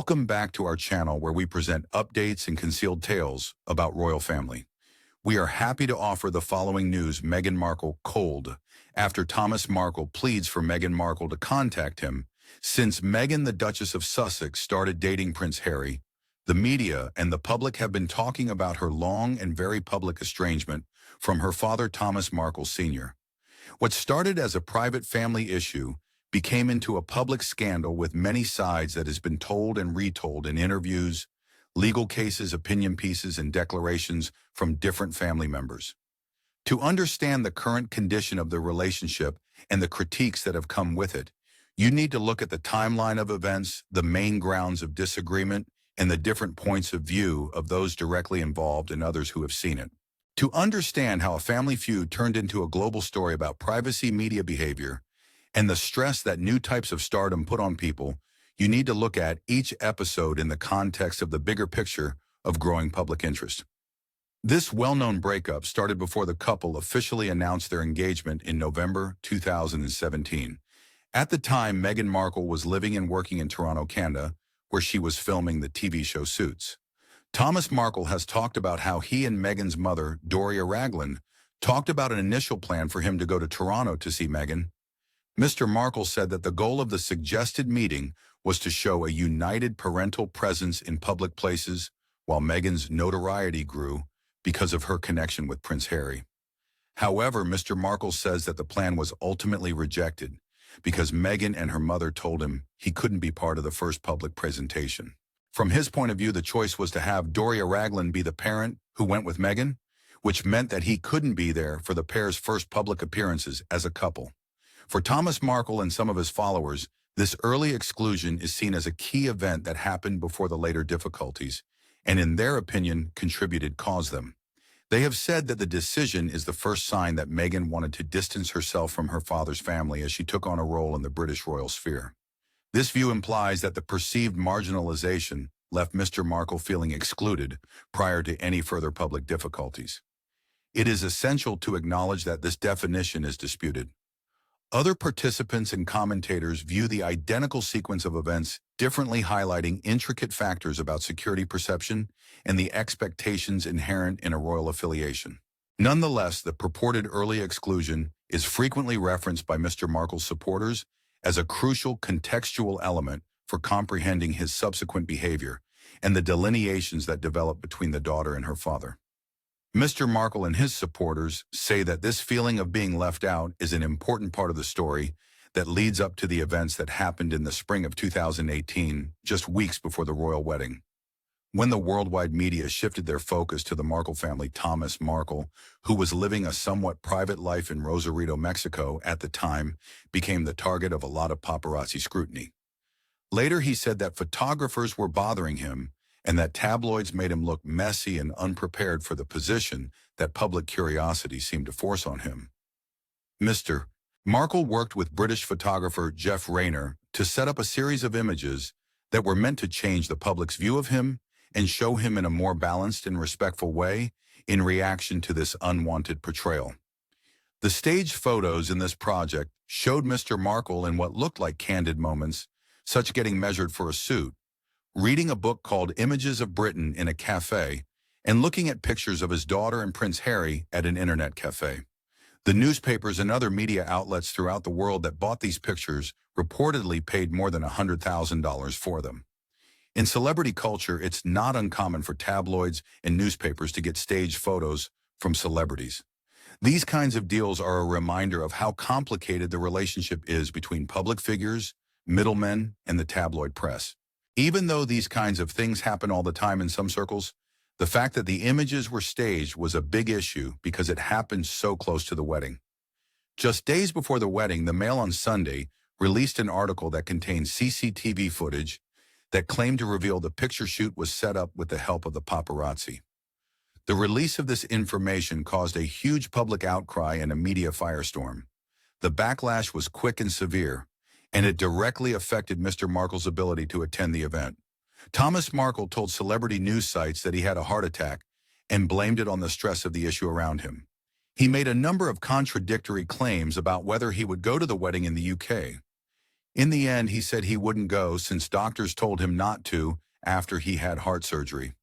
Welcome back to our channel where we present updates and concealed tales about royal family. We are happy to offer the following news: Meghan Markle cold after Thomas Markle pleads for Meghan Markle to contact him. Since Meghan, the Duchess of Sussex, started dating Prince Harry, the media and the public have been talking about her long and very public estrangement from her father Thomas Markle Sr. What started as a private family issue became into a public scandal with many sides that has been told and retold in interviews, legal cases, opinion pieces, and declarations from different family members. To understand the current condition of the relationship and the critiques that have come with it, you need to look at the timeline of events, the main grounds of disagreement, and the different points of view of those directly involved and others who have seen it. To understand how a family feud turned into a global story about privacy, media behavior, and the stress that new types of stardom put on people, you need to look at each episode in the context of the bigger picture of growing public interest. This well-known breakup started before the couple officially announced their engagement in November 2017. At the time, Meghan Markle was living and working in Toronto, Canada, where she was filming the TV show Suits. Thomas Markle has talked about how he and Meghan's mother, Doria Ragland, talked about an initial plan for him to go to Toronto to see Meghan. Mr. Markle said that the goal of the suggested meeting was to show a united parental presence in public places, while Meghan's notoriety grew because of her connection with Prince Harry. However, Mr. Markle says that the plan was ultimately rejected because Meghan and her mother told him he couldn't be part of the first public presentation. From his point of view, the choice was to have Doria Ragland be the parent who went with Meghan, which meant that he couldn't be there for the pair's first public appearances as a couple. For Thomas Markle and some of his followers, this early exclusion is seen as a key event that happened before the later difficulties, and in their opinion, caused them. They have said that the decision is the first sign that Meghan wanted to distance herself from her father's family as she took on a role in the British royal sphere. This view implies that the perceived marginalization left Mr. Markle feeling excluded prior to any further public difficulties. It is essential to acknowledge that this definition is disputed. Other participants and commentators view the identical sequence of events differently, highlighting intricate factors about security perception and the expectations inherent in a royal affiliation. Nonetheless, the purported early exclusion is frequently referenced by Mr. Markle's supporters as a crucial contextual element for comprehending his subsequent behavior and the delineations that develop between the daughter and her father. Mr. Markle and his supporters say that this feeling of being left out is an important part of the story that leads up to the events that happened in the spring of 2018, just weeks before the royal wedding. When the worldwide media shifted their focus to the Markle family, Thomas Markle, who was living a somewhat private life in Rosarito, Mexico at the time, became the target of a lot of paparazzi scrutiny. Later, he said that photographers were bothering him and that tabloids made him look messy and unprepared for the position that public curiosity seemed to force on him. Mr. Markle worked with British photographer Trainor to set up a series of images that were meant to change the public's view of him and show him in a more balanced and respectful way in reaction to this unwanted portrayal. The staged photos in this project showed Mr. Markle in what looked like candid moments, such getting measured for a suit, reading a book called Images of Britain in a cafe, and looking at pictures of his daughter and Prince Harry at an internet cafe. The newspapers and other media outlets throughout the world that bought these pictures reportedly paid more than $100,000 for them. In celebrity culture, it's not uncommon for tabloids and newspapers to get staged photos from celebrities. These kinds of deals are a reminder of how complicated the relationship is between public figures, middlemen, and the tabloid press. Even though these kinds of things happen all the time in some circles, the fact that the images were staged was a big issue because it happened so close to the wedding. Just days before the wedding, the Mail on Sunday released an article that contained CCTV footage that claimed to reveal the picture shoot was set up with the help of the paparazzi. The release of this information caused a huge public outcry and a media firestorm. The backlash was quick and severe, and it directly affected Mr. Markle's ability to attend the event. Thomas Markle told celebrity news sites that he had a heart attack and blamed it on the stress of the issue around him. He made a number of contradictory claims about whether he would go to the wedding in the UK. In the end, he said he wouldn't go since doctors told him not to after he had heart surgery.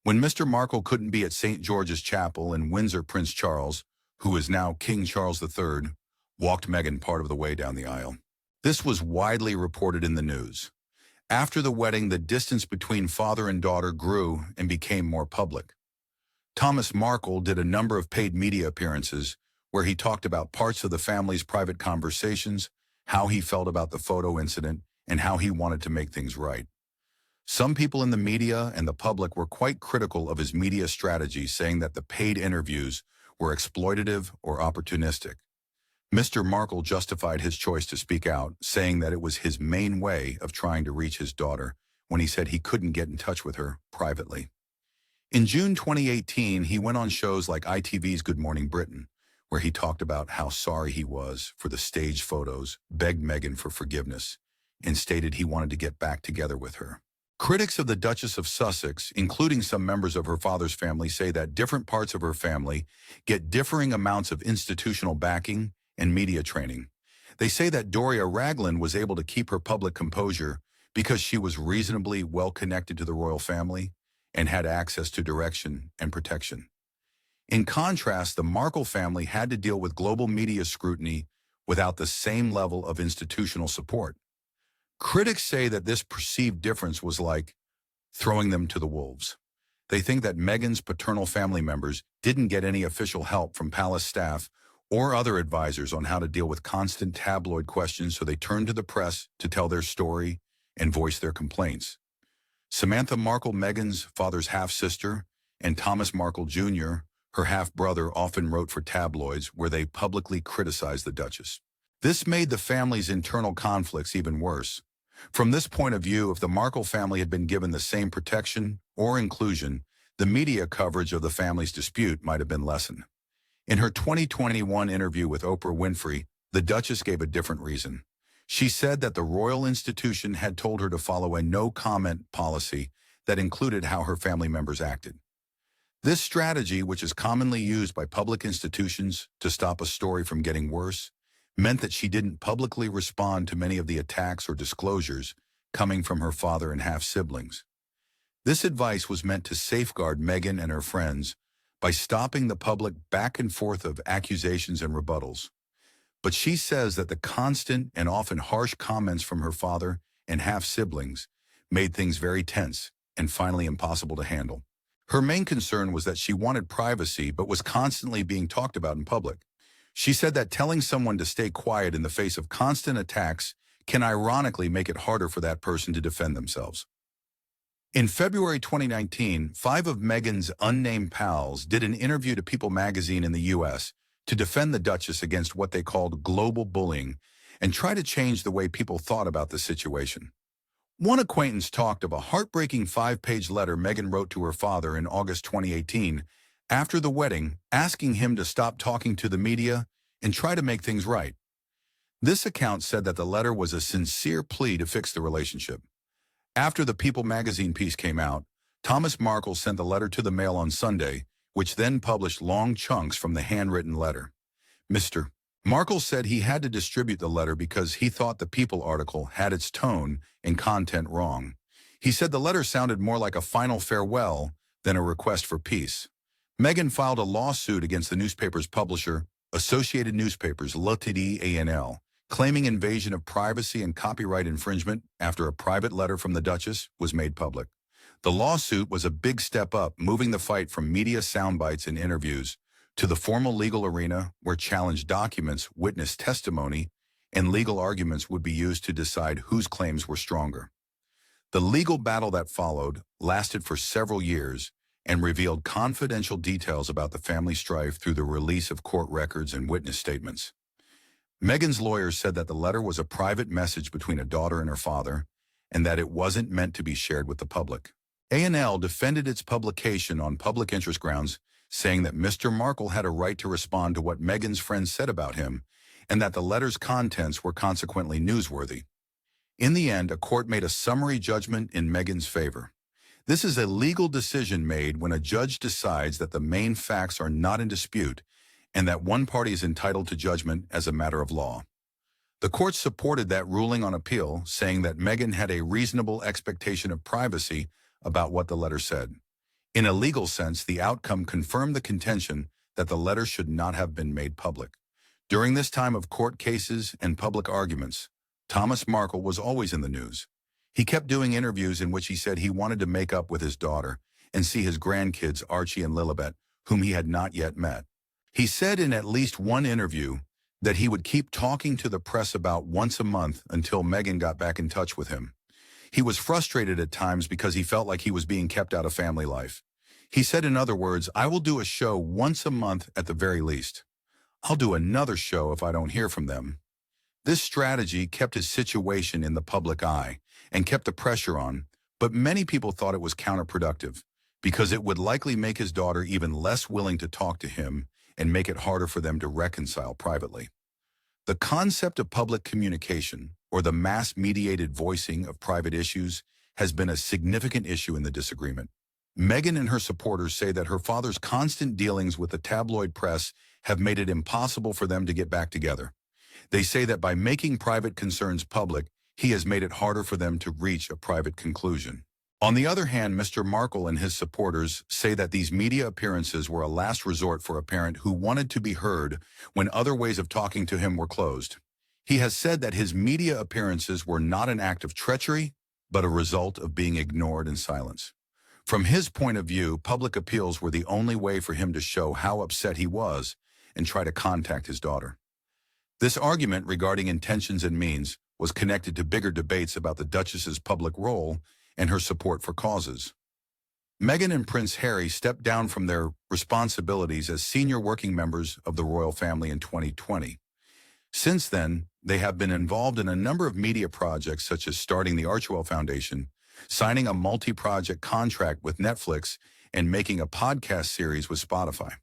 When Mr. Markle couldn't be at St. George's Chapel in Windsor, Prince Charles, who is now King Charles III, walked Meghan part of the way down the aisle. This was widely reported in the news. After the wedding, the distance between father and daughter grew and became more public. Thomas Markle did a number of paid media appearances where he talked about parts of the family's private conversations, how he felt about the photo incident, and how he wanted to make things right. Some people in the media and the public were quite critical of his media strategy, saying that the paid interviews were exploitative or opportunistic. Mr. Markle justified his choice to speak out, saying that it was his main way of trying to reach his daughter when he said he couldn't get in touch with her privately. In June 2018, he went on shows like ITV's Good Morning Britain, where he talked about how sorry he was for the staged photos, begged Meghan for forgiveness, and stated he wanted to get back together with her. Critics of the Duchess of Sussex, including some members of her father's family, say that different parts of her family get differing amounts of institutional backing and media training. They say that Doria Ragland was able to keep her public composure because she was reasonably well connected to the royal family and had access to direction and protection. In contrast, the Markle family had to deal with global media scrutiny without the same level of institutional support. Critics say that this perceived difference was like throwing them to the wolves. They think that Meghan's paternal family members didn't get any official help from palace staff or other advisors on how to deal with constant tabloid questions, so they turned to the press to tell their story and voice their complaints. Samantha Markle, Meghan's father's half-sister, and Thomas Markle Jr., her half-brother, often wrote for tabloids where they publicly criticized the Duchess. This made the family's internal conflicts even worse. From this point of view, if the Markle family had been given the same protection or inclusion, the media coverage of the family's dispute might have been lessened. In her 2021 interview with Oprah Winfrey, the Duchess gave a different reason. She said that the royal institution had told her to follow a no-comment policy that included how her family members acted. This strategy, which is commonly used by public institutions to stop a story from getting worse, meant that she didn't publicly respond to many of the attacks or disclosures coming from her father and half-siblings. This advice was meant to safeguard Meghan and her friends by stopping the public back and forth of accusations and rebuttals. But she says that the constant and often harsh comments from her father and half-siblings made things very tense and finally impossible to handle. Her main concern was that she wanted privacy but was constantly being talked about in public. She said that telling someone to stay quiet in the face of constant attacks can ironically make it harder for that person to defend themselves. In February 2019, 5 of Meghan's unnamed pals did an interview to People magazine in the U.S. to defend the Duchess against what they called global bullying and try to change the way people thought about the situation. One acquaintance talked of a heartbreaking 5-page letter Meghan wrote to her father in August 2018 after the wedding, asking him to stop talking to the media and try to make things right. This account said that the letter was a sincere plea to fix the relationship. After the People magazine piece came out, Thomas Markle sent the letter to the Mail on Sunday, which then published long chunks from the handwritten letter. Mr. Markle said he had to distribute the letter because he thought the People article had its tone and content wrong. He said the letter sounded more like a final farewell than a request for peace. Meghan filed a lawsuit against the newspaper's publisher, Associated Newspapers Ltd, claiming invasion of privacy and copyright infringement after a private letter from the Duchess was made public. The lawsuit was a big step up, moving the fight from media soundbites and interviews to the formal legal arena where challenged documents, witness testimony, and legal arguments would be used to decide whose claims were stronger. The legal battle that followed lasted for several years and revealed confidential details about the family strife through the release of court records and witness statements. Meghan's lawyers said that the letter was a private message between a daughter and her father, and that it wasn't meant to be shared with the public. A&L defended its publication on public interest grounds, saying that Mr. Markle had a right to respond to what Meghan's friends said about him, and that the letter's contents were consequently newsworthy. In the end, a court made a summary judgment in Meghan's favor. This is a legal decision made when a judge decides that the main facts are not in dispute and that one party is entitled to judgment as a matter of law. The court supported that ruling on appeal, saying that Meghan had a reasonable expectation of privacy about what the letter said. In a legal sense, the outcome confirmed the contention that the letter should not have been made public. During this time of court cases and public arguments, Thomas Markle was always in the news. He kept doing interviews in which he said he wanted to make up with his daughter and see his grandkids Archie and Lilibet, whom he had not yet met. He said in at least one interview that he would keep talking to the press about once a month until Meghan got back in touch with him. He was frustrated at times because he felt like he was being kept out of family life. He said, in other words, "I will do a show once a month at the very least. I'll do another show if I don't hear from them." This strategy kept his situation in the public eye and kept the pressure on, but many people thought it was counterproductive because it would likely make his daughter even less willing to talk to him and make it harder for them to reconcile privately. The concept of public communication, or the mass-mediated voicing of private issues, has been a significant issue in the disagreement. Meghan and her supporters say that her father's constant dealings with the tabloid press have made it impossible for them to get back together. They say that by making private concerns public, he has made it harder for them to reach a private conclusion. On the other hand, Mr. Markle and his supporters say that these media appearances were a last resort for a parent who wanted to be heard when other ways of talking to him were closed. He has said that his media appearances were not an act of treachery, but a result of being ignored in silence. From his point of view, public appeals were the only way for him to show how upset he was and try to contact his daughter. This argument regarding intentions and means was connected to bigger debates about the Duchess's public role and her support for causes. Meghan and Prince Harry stepped down from their responsibilities as senior working members of the royal family in 2020. Since then, they have been involved in a number of media projects such as starting the Archewell Foundation, signing a multi-project contract with Netflix, and making a podcast series with Spotify.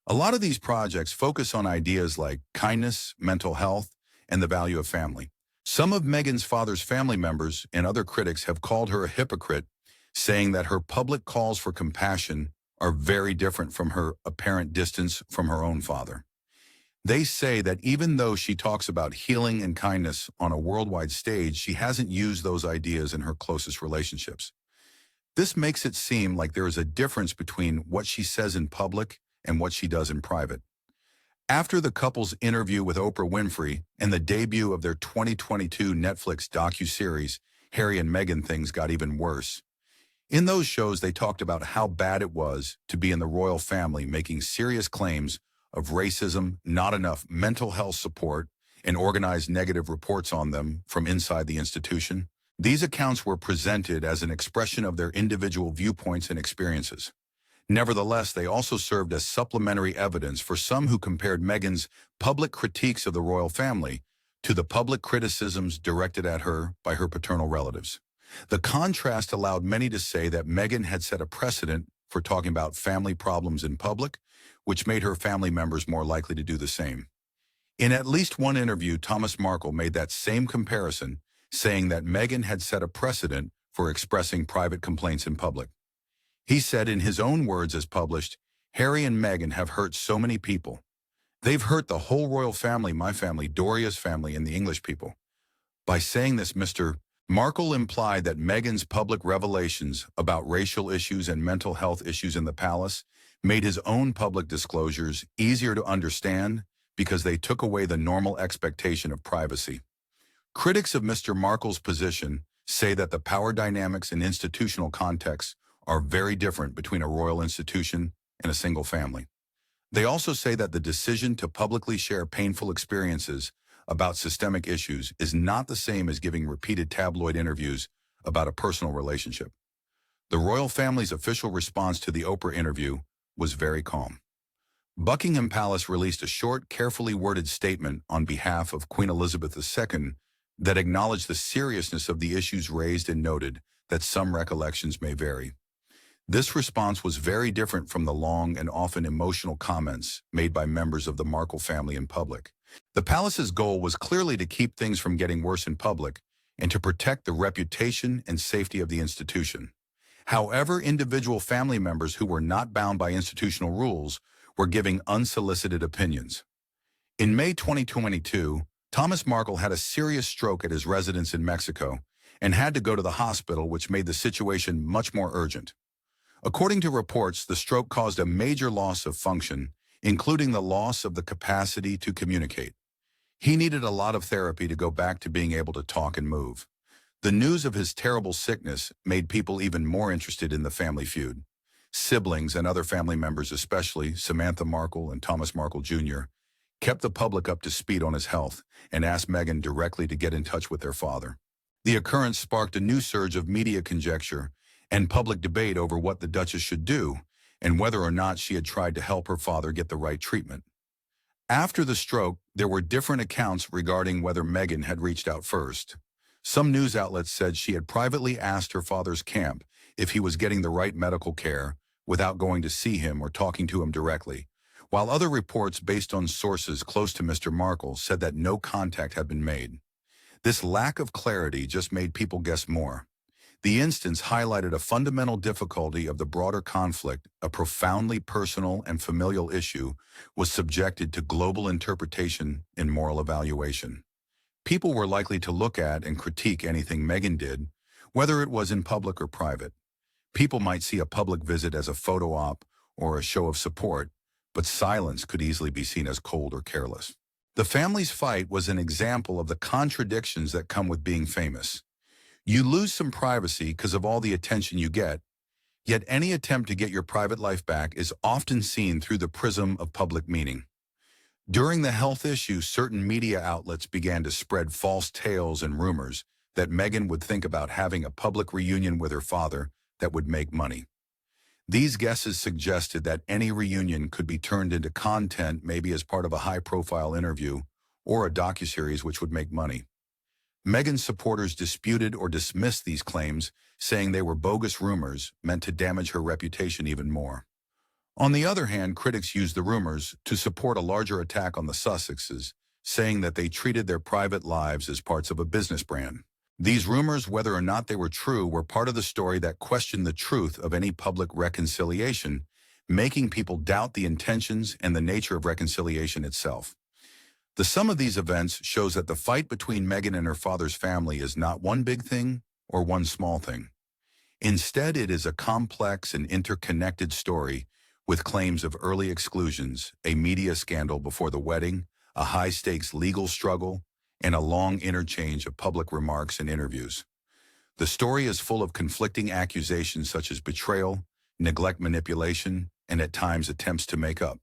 A lot of these projects focus on ideas like kindness, mental health, and the value of family. Some of Meghan's father's family members and other critics have called her a hypocrite, saying that her public calls for compassion are very different from her apparent distance from her own father. They say that even though she talks about healing and kindness on a worldwide stage, she hasn't used those ideas in her closest relationships. This makes it seem like there is a difference between what she says in public and what she does in private. After the couple's interview with Oprah Winfrey and the debut of their 2022 Netflix docuseries, Harry and Meghan, things got even worse. In those shows, they talked about how bad it was to be in the royal family, making serious claims of racism, not enough mental health support, and organized negative reports on them from inside the institution. These accounts were presented as an expression of their individual viewpoints and experiences. Nevertheless, they also served as supplementary evidence for some who compared Meghan's public critiques of the royal family to the public criticisms directed at her by her paternal relatives. The contrast allowed many to say that Meghan had set a precedent for talking about family problems in public, which made her family members more likely to do the same. In at least one interview, Thomas Markle made that same comparison, saying that Meghan had set a precedent for expressing private complaints in public. He said in his own words as published, "Harry and Meghan have hurt so many people. They've hurt the whole royal family, my family, Doria's family, and the English people." By saying this, Mr. Markle implied that Meghan's public revelations about racial issues and mental health issues in the palace made his own public disclosures easier to understand because they took away the normal expectation of privacy. Critics of Mr. Markle's position say that the power dynamics and institutional contexts are very different between a royal institution and a single family. They also say that the decision to publicly share painful experiences about systemic issues is not the same as giving repeated tabloid interviews about a personal relationship. The royal family's official response to the Oprah interview was very calm. Buckingham Palace released a short, carefully worded statement on behalf of Queen Elizabeth II that acknowledged the seriousness of the issues raised and noted that some recollections may vary. This response was very different from the long and often emotional comments made by members of the Markle family in public. The palace's goal was clearly to keep things from getting worse in public and to protect the reputation and safety of the institution. However, individual family members who were not bound by institutional rules were giving unsolicited opinions. In May 2022, Thomas Markle had a serious stroke at his residence in Mexico and had to go to the hospital, which made the situation much more urgent. According to reports, the stroke caused a major loss of function, including the loss of the capacity to communicate. He needed a lot of therapy to go back to being able to talk and move. The news of his terrible sickness made people even more interested in the family feud. Siblings and other family members, especially Samantha Markle and Thomas Markle Jr., kept the public up to speed on his health and asked Meghan directly to get in touch with their father. The occurrence sparked a new surge of media conjecture and public debate over what the Duchess should do and whether or not she had tried to help her father get the right treatment. After the stroke, there were different accounts regarding whether Meghan had reached out first. Some news outlets said she had privately asked her father's camp if he was getting the right medical care without going to see him or talking to him directly, while other reports based on sources close to Mr. Markle said that no contact had been made. This lack of clarity just made people guess more. The instance highlighted a fundamental difficulty of the broader conflict. A profoundly personal and familial issue was subjected to global interpretation and moral evaluation. People were likely to look at and critique anything Meghan did, whether it was in public or private. People might see a public visit as a photo op or a show of support, but silence could easily be seen as cold or careless. The family's fight was an example of the contradictions that come with being famous. You lose some privacy because of all the attention you get, yet any attempt to get your private life back is often seen through the prism of public meaning. During the health issue, certain media outlets began to spread false tales and rumors that Meghan would think about having a public reunion with her father that would make money. These guesses suggested that any reunion could be turned into content, maybe as part of a high-profile interview or a docuseries which would make money. Meghan's supporters disputed or dismissed these claims, saying they were bogus rumors meant to damage her reputation even more. On the other hand, critics used the rumors to support a larger attack on the Sussexes, saying that they treated their private lives as parts of a business brand. These rumors, whether or not they were true, were part of the story that questioned the truth of any public reconciliation, making people doubt the intentions and the nature of reconciliation itself. The sum of these events shows that the fight between Meghan and her father's family is not one big thing or one small thing. Instead, it is a complex and interconnected story with claims of early exclusions, a media scandal before the wedding, a high-stakes legal struggle, and a long interchange of public remarks and interviews. The story is full of conflicting accusations such as betrayal, neglect, manipulation, and at times attempts to make up.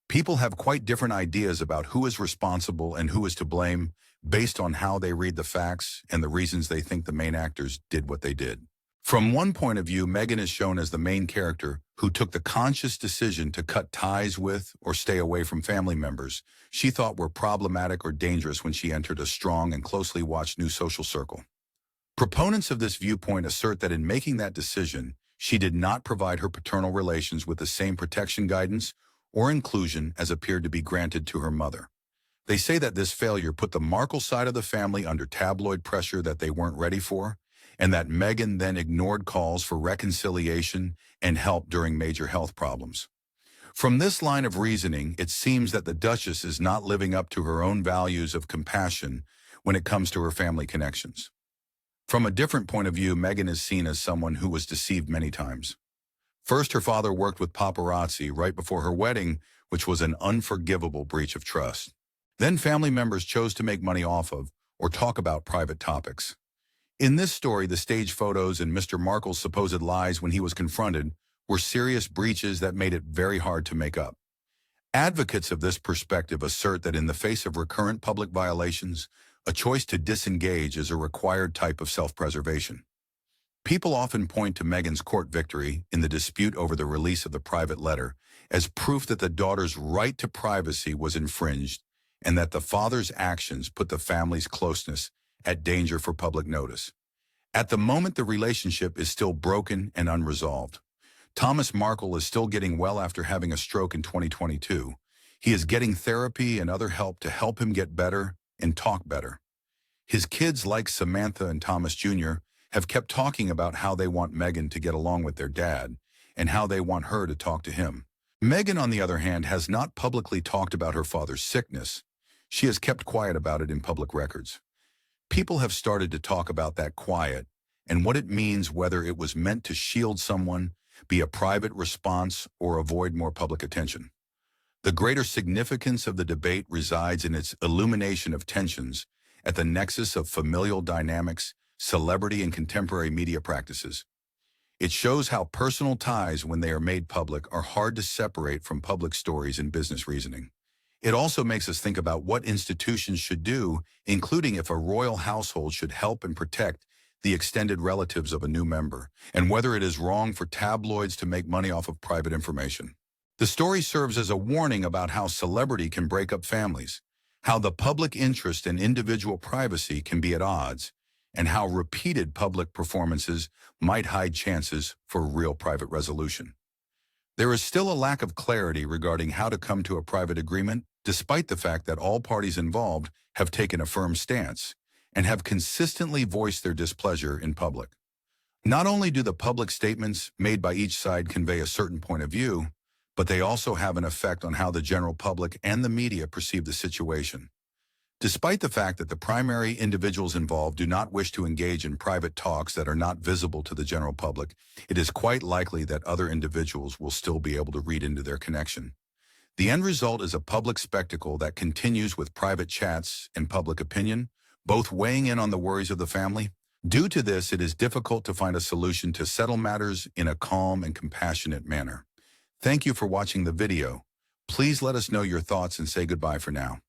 People have quite different ideas about who is responsible and who is to blame based on how they read the facts and the reasons they think the main actors did what they did. From one point of view, Meghan is shown as the main character who took the conscious decision to cut ties with or stay away from family members she thought were problematic or dangerous when she entered a strong and closely watched new social circle. Proponents of this viewpoint assert that in making that decision, she did not provide her paternal relations with the same protection, guidance, or inclusion as appeared to be granted to her mother. They say that this failure put the Markle side of the family under tabloid pressure that they weren't ready for, and that Meghan then ignored calls for reconciliation and help during major health problems. From this line of reasoning, it seems that the Duchess is not living up to her own values of compassion when it comes to her family connections. From a different point of view, Meghan is seen as someone who was deceived many times. First, her father worked with paparazzi right before her wedding, which was an unforgivable breach of trust. Then family members chose to make money off of or talk about private topics. In this story, the stage photos and Mr. Markle's supposed lies when he was confronted were serious breaches that made it very hard to make up. Advocates of this perspective assert that in the face of recurrent public violations, a choice to disengage is a required type of self-preservation. People often point to Meghan's court victory in the dispute over the release of the private letter as proof that the daughter's right to privacy was infringed and that the father's actions put the family's closeness at danger for public notice. At the moment, the relationship is still broken and unresolved. Thomas Markle is still getting well after having a stroke in 2022. He is getting therapy and other help to help him get better and talk better. His kids, like Samantha and Thomas Jr., have kept talking about how they want Meghan to get along with their dad and how they want her to talk to him. Meghan, on the other hand, has not publicly talked about her father's sickness. she has kept quiet about it in public records. People have started to talk about that quiet and what it means, whether it was meant to shield someone, be a private response, or avoid more public attention. The greater significance of the debate resides in its illumination of tensions at the nexus of familial dynamics, celebrity, and contemporary media practices. It shows how personal ties, when they are made public, are hard to separate from public stories and business reasoning. It also makes us think about what institutions should do, including if a royal household should help and protect the extended relatives of a new member, and whether it is wrong for tabloids to make money off of private information. The story serves as a warning about how celebrity can break up families, how the public interest and individual privacy can be at odds, and how repeated public performances might hide chances for real private resolution. There is still a lack of clarity regarding how to come to a private agreement, despite the fact that all parties involved have taken a firm stance and have consistently voiced their displeasure in public. Not only do the public statements made by each side convey a certain point of view, but they also have an effect on how the general public and the media perceive the situation. Despite the fact that the primary individuals involved do not wish to engage in private talks that are not visible to the general public, it is quite likely that other individuals will still be able to read into their connection. The end result is a public spectacle that continues with private chats and public opinion, both weighing in on the worries of the family. Due to this, it is difficult to find a solution to settle matters in a calm and compassionate manner. Thank you for watching the video. Please let us know your thoughts and say goodbye for now.